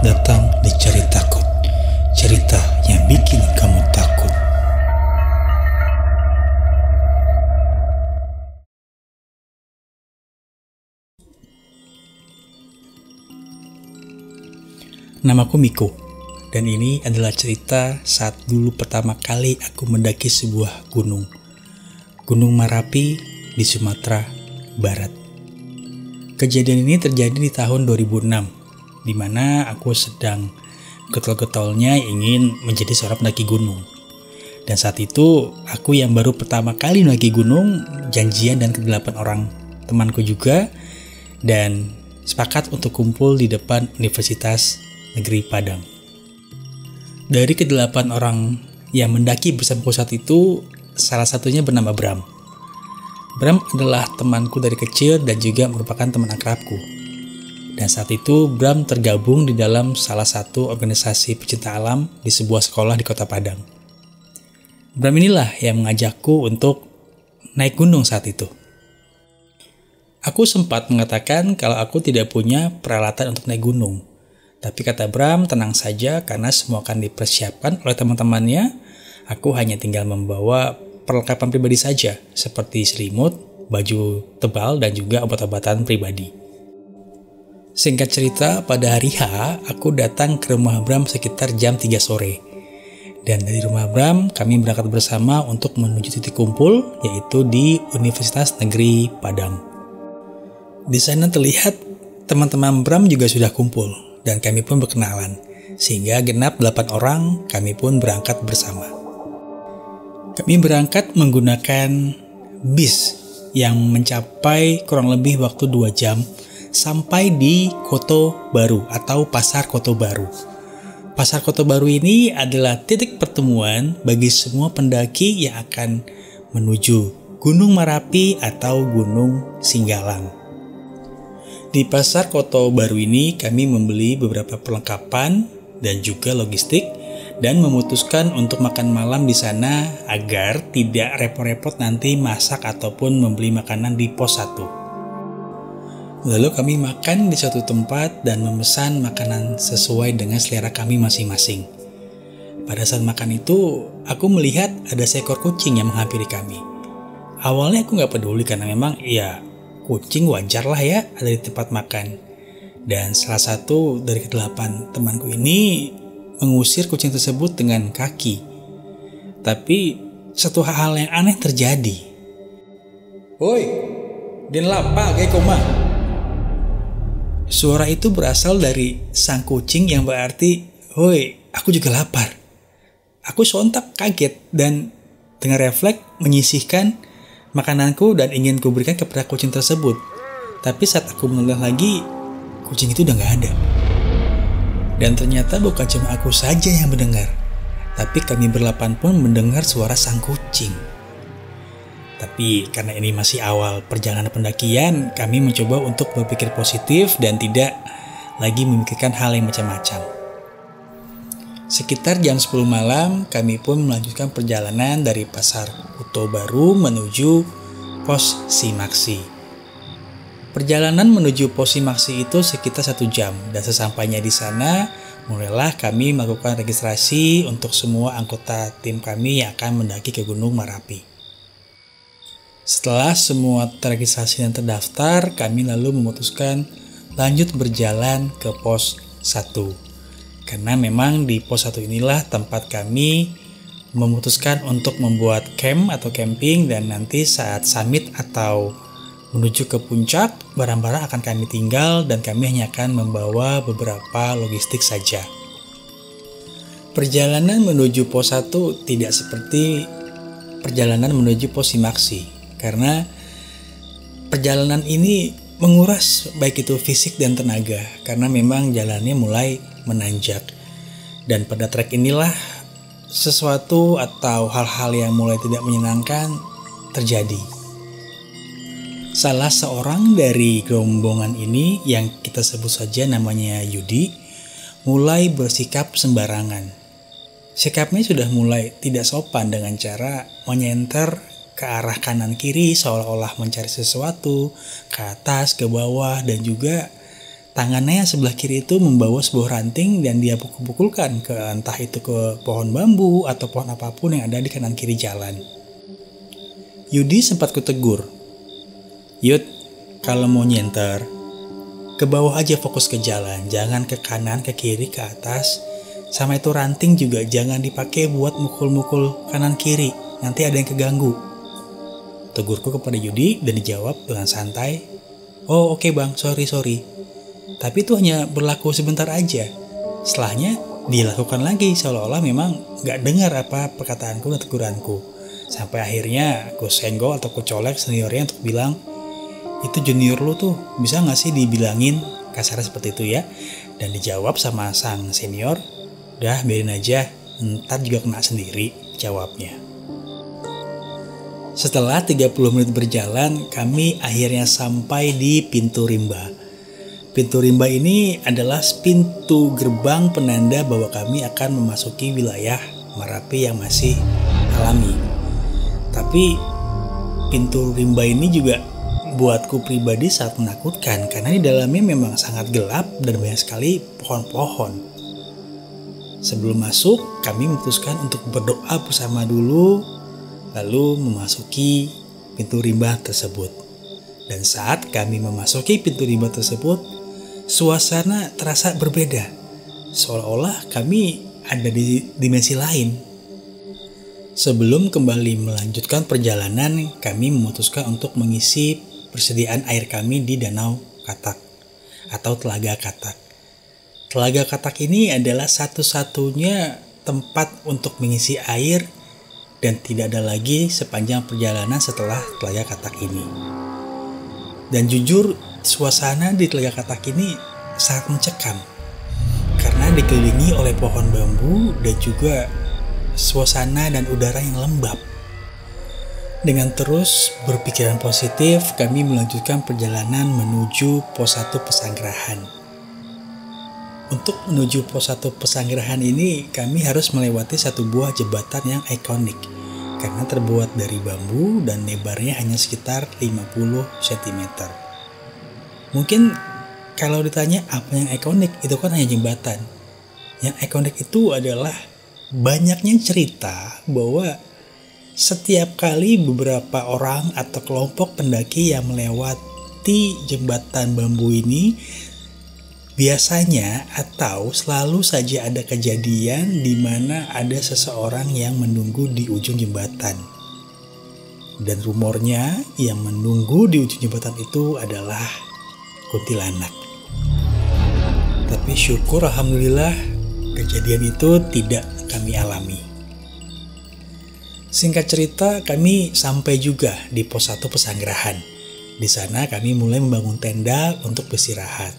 datang di Ceritaku, cerita yang bikin kamu takut. Namaku Miko, dan ini adalah cerita saat dulu pertama kali aku mendaki sebuah gunung. Gunung Merapi di Sumatera Barat. Kejadian ini terjadi di tahun 2006, di mana aku sedang getol-getolnya ingin menjadi seorang pendaki gunung. Dan saat itu aku yang baru pertama kali mendaki gunung, janjian dan ke-8 orang temanku juga, dan sepakat untuk kumpul di depan Universitas Negeri Padang. Dari ke-8 orang yang mendaki bersamaku saat itu, salah satunya bernama Bram. Bram adalah temanku dari kecil dan juga merupakan teman akrabku. Dan saat itu Bram tergabung di dalam salah satu organisasi pecinta alam di sebuah sekolah di Kota Padang. Bram inilah yang mengajakku untuk naik gunung saat itu. Aku sempat mengatakan kalau aku tidak punya peralatan untuk naik gunung. Tapi kata Bram, tenang saja karena semua akan dipersiapkan oleh teman-temannya. Aku hanya tinggal membawa perlengkapan pribadi saja, seperti selimut, baju tebal, dan juga obat-obatan pribadi. Singkat cerita, pada hari H, aku datang ke rumah Bram sekitar jam 3 sore. Dan dari rumah Bram, kami berangkat bersama untuk menuju titik kumpul, yaitu di Universitas Negeri Padang. Di sana terlihat teman-teman Bram juga sudah kumpul, dan kami pun berkenalan. Sehingga genap 8 orang, kami pun berangkat bersama. Kami berangkat menggunakan bis yang mencapai kurang lebih waktu 2 jam, sampai di Koto Baru atau Pasar Koto Baru. Pasar Koto Baru ini adalah titik pertemuan bagi semua pendaki yang akan menuju Gunung Merapi atau Gunung Singgalang. Di Pasar Koto Baru ini kami membeli beberapa perlengkapan dan juga logistik dan memutuskan untuk makan malam di sana agar tidak repot-repot nanti masak ataupun membeli makanan di pos 1. Lalu kami makan di suatu tempat dan memesan makanan sesuai dengan selera kami masing-masing. Pada saat makan itu, aku melihat ada seekor kucing yang menghampiri kami. Awalnya aku gak peduli karena memang ya kucing wajar lah ya ada di tempat makan. Dan salah satu dari ke-8 temanku ini mengusir kucing tersebut dengan kaki. Tapi satu hal yang aneh terjadi. Woi, den lapa kayak koma. Suara itu berasal dari sang kucing yang berarti, "Hoi, aku juga lapar." Aku sontak kaget dan dengan refleks menyisihkan makananku dan ingin kuberikan kepada kucing tersebut. Tapi saat aku menoleh lagi, kucing itu udah gak ada. Dan ternyata bukan cuma aku saja yang mendengar, tapi kami ber-8 pun mendengar suara sang kucing. Tapi karena ini masih awal perjalanan pendakian, kami mencoba untuk berpikir positif dan tidak lagi memikirkan hal yang macam-macam. Sekitar jam 10 malam, kami pun melanjutkan perjalanan dari Pasar Koto Baru menuju Pos Simaksi. Perjalanan menuju Pos Simaksi itu sekitar 1 jam, dan sesampainya di sana, mulailah kami melakukan registrasi untuk semua anggota tim kami yang akan mendaki ke Gunung Merapi. Setelah semua terregistrasi dan terdaftar, kami lalu memutuskan lanjut berjalan ke pos 1. Karena memang di pos 1 inilah tempat kami memutuskan untuk membuat camp atau camping, dan nanti saat summit atau menuju ke puncak, barang-barang akan kami tinggal dan kami hanya akan membawa beberapa logistik saja. Perjalanan menuju pos 1 tidak seperti perjalanan menuju pos Simaksi. Karena perjalanan ini menguras baik itu fisik dan tenaga, karena memang jalannya mulai menanjak. Dan pada trek inilah sesuatu atau hal-hal yang mulai tidak menyenangkan terjadi. Salah seorang dari rombongan ini yang kita sebut saja namanya Yudi mulai bersikap sembarangan. Sikapnya sudah mulai tidak sopan dengan cara menyenter ke arah kanan kiri seolah-olah mencari sesuatu, ke atas, ke bawah, dan juga Tangannya yang sebelah kiri itu membawa sebuah ranting dan dia pukul-pukulkan ke entah itu ke pohon bambu atau pohon apapun yang ada di kanan kiri jalan. Yudi sempat kutegur, "Yud, kalau mau nyenter, ke bawah aja fokus ke jalan, jangan ke kanan, ke kiri, ke atas. Sama itu ranting juga jangan dipakai buat mukul-mukul kanan kiri, nanti ada yang keganggu." Tegurku kepada Yudi dan dijawab dengan santai, "Oh oke bang, sorry. Tapi itu hanya berlaku sebentar aja." Setelahnya dilakukan lagi seolah-olah memang gak dengar apa perkataanku dan teguranku. Sampai akhirnya aku senggol atau aku colek seniornya untuk bilang, "Itu junior lu tuh bisa gak sih dibilangin kasar seperti itu ya?" Dan dijawab sama sang senior, "Udah biarin aja, ntar juga kena sendiri," jawabnya. Setelah 30 menit berjalan, kami akhirnya sampai di pintu rimba. Pintu rimba ini adalah pintu gerbang penanda bahwa kami akan memasuki wilayah Merapi yang masih alami. Tapi pintu rimba ini juga buatku pribadi sangat menakutkan karena di dalamnya memang sangat gelap dan banyak sekali pohon-pohon. Sebelum masuk, kami memutuskan untuk berdoa bersama dulu, lalu memasuki pintu rimba tersebut. Dan saat kami memasuki pintu rimba tersebut, suasana terasa berbeda, seolah-olah kami ada di dimensi lain. Sebelum kembali melanjutkan perjalanan, kami memutuskan untuk mengisi persediaan air kami di Danau Katak atau Telaga Katak. Telaga Katak ini adalah satu-satunya tempat untuk mengisi air dan tidak ada lagi sepanjang perjalanan setelah Telaga Katak ini. Dan jujur, suasana di Telaga Katak ini sangat mencekam karena dikelilingi oleh pohon bambu dan juga suasana dan udara yang lembab. Dengan terus berpikiran positif, kami melanjutkan perjalanan menuju pos 1 Pesanggerahan. Untuk menuju pos 1 Pesanggerahan ini, kami harus melewati satu buah jembatan yang ikonik karena terbuat dari bambu dan lebarnya hanya sekitar 50 cm. Mungkin kalau ditanya apa yang ikonik, itu kan hanya jembatan. Yang ikonik itu adalah banyaknya cerita bahwa setiap kali beberapa orang atau kelompok pendaki yang melewati jembatan bambu ini, biasanya atau selalu saja ada kejadian di mana ada seseorang yang menunggu di ujung jembatan. Dan rumornya yang menunggu di ujung jembatan itu adalah kuntilanak. Tapi syukur alhamdulillah kejadian itu tidak kami alami. Singkat cerita, kami sampai juga di pos 1 Pesanggerahan. Di sana kami mulai membangun tenda untuk beristirahat.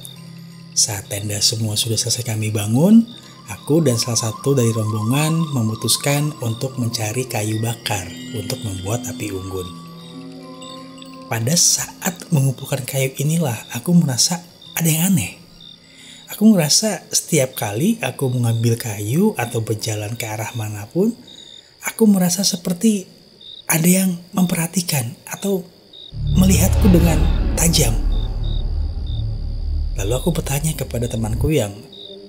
Saat tenda semua sudah selesai kami bangun, aku dan salah satu dari rombongan memutuskan untuk mencari kayu bakar untuk membuat api unggun. Pada saat mengumpulkan kayu inilah aku merasa ada yang aneh. Aku merasa setiap kali aku mengambil kayu atau berjalan ke arah manapun, aku merasa seperti ada yang memperhatikan atau melihatku dengan tajam. Lalu aku bertanya kepada temanku yang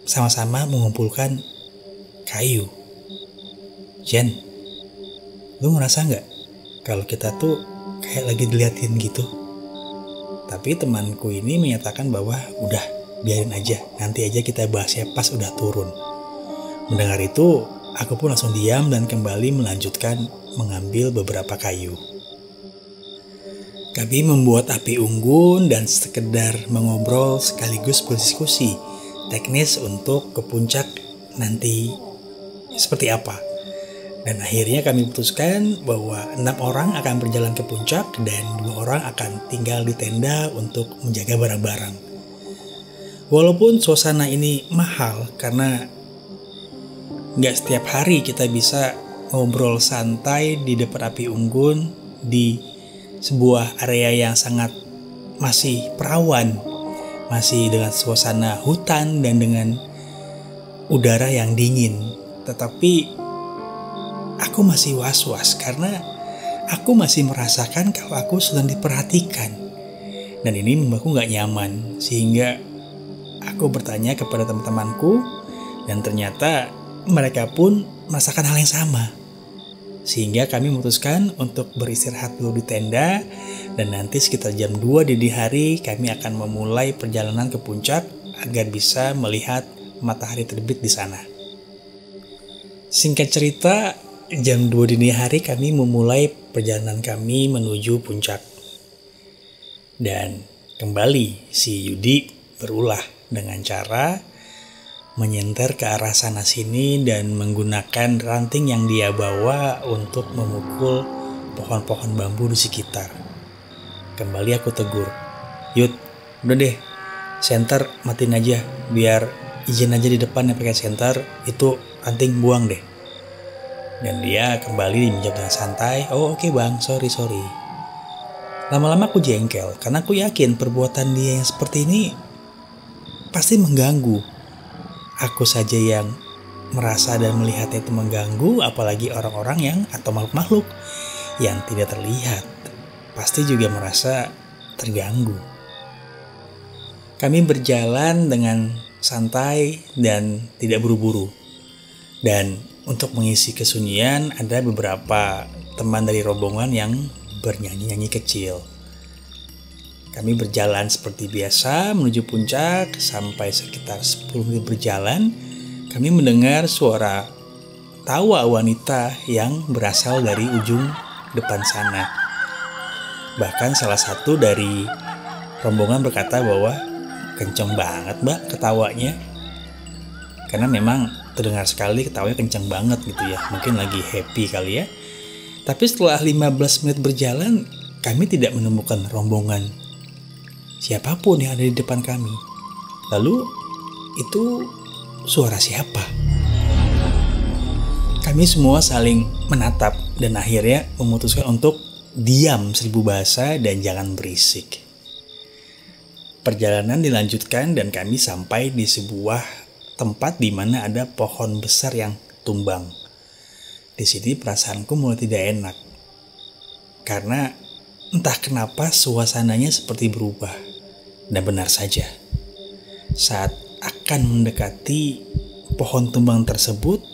sama-sama mengumpulkan kayu, "Jen, lu ngerasa gak kalau kita tuh kayak lagi diliatin gitu?" Tapi temanku ini menyatakan bahwa udah biarin aja, nanti aja kita bahasnya pas udah turun. Mendengar itu, aku pun langsung diam dan kembali melanjutkan mengambil beberapa kayu. Kami membuat api unggun dan sekedar mengobrol sekaligus berdiskusi teknis untuk ke puncak nanti seperti apa. Dan akhirnya kami putuskan bahwa 6 orang akan berjalan ke puncak dan 2 orang akan tinggal di tenda untuk menjaga barang-barang. Walaupun suasana ini mahal karena gak setiap hari kita bisa ngobrol santai di depan api unggun di sebuah area yang sangat masih perawan, masih dengan suasana hutan dan dengan udara yang dingin. Tetapi aku masih was-was karena aku masih merasakan kalau aku sedang diperhatikan. Dan ini membuatku gak nyaman, sehingga Aku bertanya kepada teman-temanku dan ternyata mereka pun merasakan hal yang sama. Sehingga kami memutuskan untuk beristirahat dulu di tenda dan nanti sekitar jam 2 dini hari kami akan memulai perjalanan ke puncak agar bisa melihat matahari terbit di sana. Singkat cerita, jam 2 dini hari kami memulai perjalanan kami menuju puncak. Dan kembali si Yudi berulah dengan cara menyenter ke arah sana sini dan menggunakan ranting yang dia bawa untuk memukul pohon-pohon bambu di sekitar. Kembali aku tegur, "Yud, udah deh, senter matiin aja, biar izin aja di depan yang pakai senter, itu ranting buang deh." Dan dia kembali menjawab dengan santai, "Oh oke bang, sorry." Lama-lama aku jengkel karena aku yakin perbuatan dia yang seperti ini pasti mengganggu. Aku saja yang merasa dan melihatnya itu mengganggu, apalagi orang-orang yang atau makhluk-makhluk yang tidak terlihat pasti juga merasa terganggu. Kami berjalan dengan santai dan tidak buru-buru. Dan untuk mengisi kesunyian ada beberapa teman dari rombongan yang bernyanyi-nyanyi kecil. Kami berjalan seperti biasa menuju puncak. Sampai sekitar 10 menit berjalan, kami mendengar suara tawa wanita yang berasal dari ujung depan sana. Bahkan salah satu dari rombongan berkata bahwa kenceng banget mbak ketawanya. Karena memang terdengar sekali ketawanya kenceng banget gitu ya. Mungkin lagi happy kali ya. Tapi setelah 15 menit berjalan, kami tidak menemukan rombongan siapapun yang ada di depan kami. Lalu itu suara siapa? Kami semua saling menatap dan akhirnya memutuskan untuk diam 1000 bahasa dan jangan berisik. Perjalanan dilanjutkan dan kami sampai di sebuah tempat di mana ada pohon besar yang tumbang. Di sini perasaanku mulai tidak enak. Karena entah kenapa suasananya seperti berubah. Dan benar saja, saat akan mendekati pohon tumbang tersebut,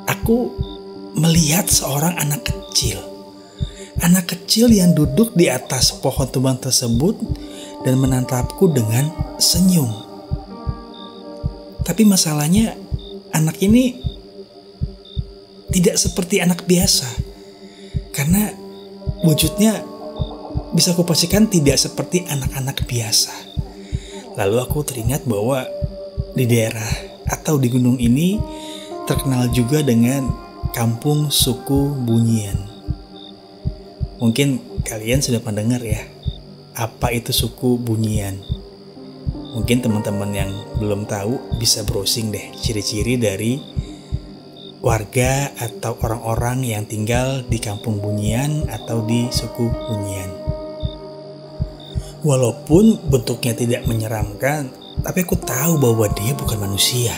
aku melihat seorang anak kecil. Anak kecil yang duduk di atas pohon tumbang tersebut dan menatapku dengan senyum. Tapi masalahnya, anak ini tidak seperti anak biasa. Karena wujudnya bisa aku pastikan tidak seperti anak-anak biasa. Lalu aku teringat bahwa di daerah atau di gunung ini terkenal juga dengan kampung suku Bunyian. Mungkin kalian sudah mendengar ya, apa itu suku Bunyian. Mungkin teman-teman yang belum tahu bisa browsing deh ciri-ciri dari warga atau orang-orang yang tinggal di kampung Bunyian atau di suku Bunyian. Walaupun bentuknya tidak menyeramkan, tapi aku tahu bahwa dia bukan manusia.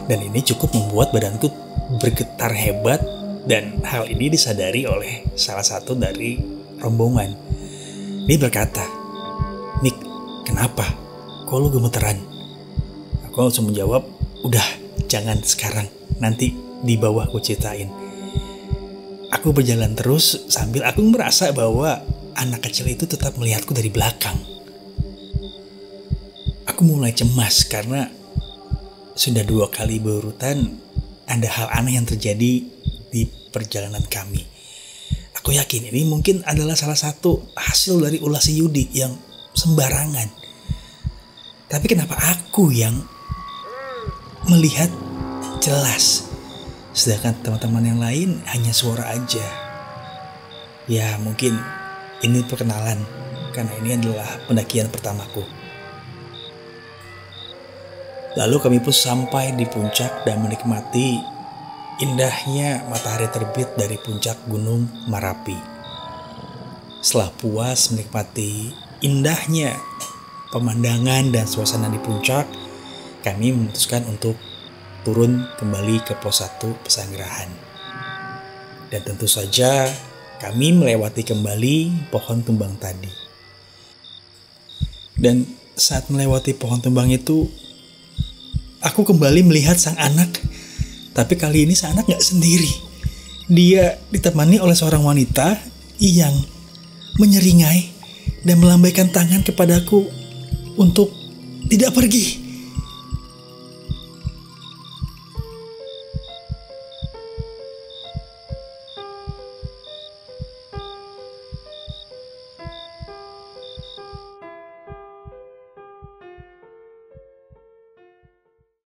Dan ini cukup membuat badanku bergetar hebat. Dan hal ini disadari oleh salah satu dari rombongan. Dia berkata, "Mik, kenapa? Kok lu gemeteran?" Aku langsung menjawab, "Udah, jangan sekarang. Nanti di bawah aku ceritain." Aku berjalan terus sambil aku merasa bahwa anak kecil itu tetap melihatku dari belakang. Aku mulai cemas karena sudah 2 kali berurutan ada hal aneh yang terjadi di perjalanan kami. Aku yakin ini mungkin adalah salah satu hasil dari ulah si Yudi yang sembarangan. Tapi kenapa aku yang melihat jelas, sedangkan teman-teman yang lain hanya suara aja? Ya mungkin ini perkenalan, karena ini adalah pendakian pertamaku. Lalu kami pun sampai di puncak dan menikmati indahnya matahari terbit dari puncak Gunung Marapi. Setelah puas menikmati indahnya pemandangan dan suasana di puncak, kami memutuskan untuk turun kembali ke pos 1 Pesanggerahan. Dan tentu saja kami melewati kembali pohon tumbang tadi. Dan saat melewati pohon tumbang itu, aku kembali melihat sang anak. Tapi kali ini sang anak gak sendiri. Dia ditemani oleh seorang wanita yang menyeringai dan melambaikan tangan kepadaku untuk tidak pergi.